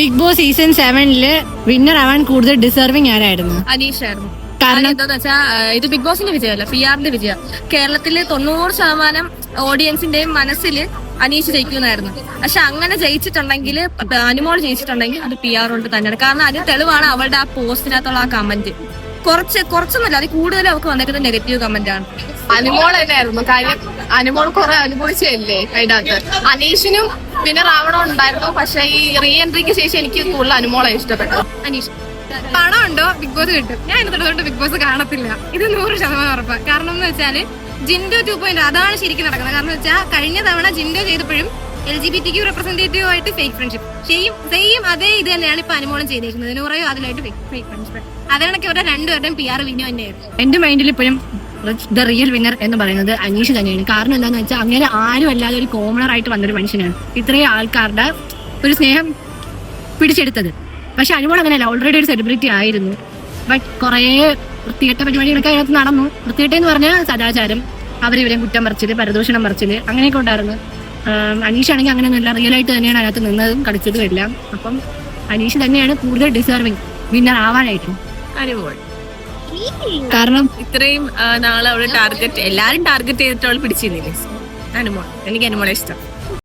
Big boss season 7 winner ആവാൻ കൂടുതൽ deserving ആരായിരുന്നു? അനീഷായിരുന്നു. കാരണം എന്താന്ന് വെച്ചാൽ ഇത് ബിഗ് ബോസിന്റെ വിജയമല്ല, PR-ന്റെ വിജയം. കേരളത്തിലെ 90% ഓഡിയൻസിന്റെയും മനസ്സിൽ അനീഷ് ജയിക്കുന്നായിരുന്നു. പക്ഷെ അങ്ങനെ ജയിച്ചിട്ടുണ്ടെങ്കിൽ, അനുമോൾ ജയിച്ചിട്ടുണ്ടെങ്കിൽ അത് PR കൊണ്ട് തന്നെയാണ്. കാരണം അതിന് തെളിവാണ് അവളുടെ ആ പോസ്റ്റിനകത്തുള്ള ആ കമന്റ്. കുറച്ചൊന്നുമല്ല, അത് കൂടുതൽ അവർക്ക് വന്നിരിക്കുന്നത് നെഗറ്റീവ് കമന്റ് ആണ്. അനുമോൾ തന്നെയായിരുന്നു. കാര്യം അനുമോൾ കുറെ അനുഭവിച്ചല്ലേ അതിന്റെ അകത്ത്. അനീഷിനും പിന്നെ റാവണുണ്ടായിരുന്നു. പക്ഷെ ഈ റീ എൻട്രിക്ക് ശേഷം എനിക്ക് കൂടുതൽ അനുമോളെ ഇഷ്ടപ്പെട്ടു. അനീഷ് പണം ഉണ്ടോ ബിഗ് ബോസ് കിട്ടും. ഞാൻ ഇന്നത്തോട്ട് ബിഗ് ബോസ് കാണത്തില്ല, ഇത് 100% ഉറപ്പാണ്. കാരണം എന്ന് വെച്ചാല് ജിൻഡോ 2.0 അതാണ് ശരിക്കും നടക്കുന്നത്. കാരണം വെച്ചാൽ കഴിഞ്ഞ തവണ ജിൻഡോ ചെയ്തപ്പോഴും LGBTQ റെപ്രസെന്റേറ്റീവ് ആയിട്ട് ഫേക്ക് ഫ്രണ്ട്ഷിപ്പ് സെയിം അതേ ഇത് തന്നെയാണ് ഇപ്പൊ അനുമോളം ചെയ്തേക്കുന്നത്. നൂറയോ അതിലായിട്ട് ഫേക്ക് ഫ്രണ്ട്ഷിപ്പ്. അതിനൊക്കെ ഇവരുടെ രണ്ടുപേരുടെയും PR വിനു തന്നെയായിരുന്നു. എന്റെ മൈൻഡിൽ ഇപ്പോഴും ദ റിയൽ വിന്നർ എന്ന് പറയുന്നത് അനീഷ് തന്നെയാണ്. കാരണം എന്താന്ന് വെച്ചാൽ അങ്ങനെ ആരും അല്ലാതെ ഒരു കോമണർ ആയിട്ട് വന്നൊരു മനുഷ്യനാണ് ഇത്രയും ആൾക്കാരുടെ ഒരു സ്നേഹം പിടിച്ചെടുത്തത്. പക്ഷെ അനുമോൾ അങ്ങനെയല്ല, ഓൾറെഡി ഒരു സെലിബ്രിറ്റി ആയിരുന്നു. ബട്ട് കുറേ വൃത്തികെട്ട പരിപാടികളൊക്കെ അതിനകത്ത് നടന്നു. വൃത്തികെട്ടെന്ന് പറഞ്ഞാൽ സദാചാരം, അവരിവരെയും കുറ്റം പറിച്ചില്, പരദൂഷണം പറിച്ചില്, അങ്ങനെയൊക്കെ ഉണ്ടായിരുന്നു. അനീഷ് ആണെങ്കിൽ അങ്ങനെയൊന്നുമില്ല, റിയൽ ആയിട്ട് തന്നെയാണ് അതിനകത്ത് നിന്നതും കളിച്ചതും എല്ലാം. അപ്പം അനീഷ് തന്നെയാണ് കൂടുതൽ ഡിസർവിങ് വിന്നർ ആവാനായിട്ടും. അനുമോൾ കാരണം ഇത്രയും നാളെ അവള് എല്ലാരും ടാർഗറ്റ് ചെയ്തിട്ട് അവൾ പിടിച്ചിരുന്നില്ലേ. അനുമോൾ, എനിക്ക് അനുമോളെ ഇഷ്ടം.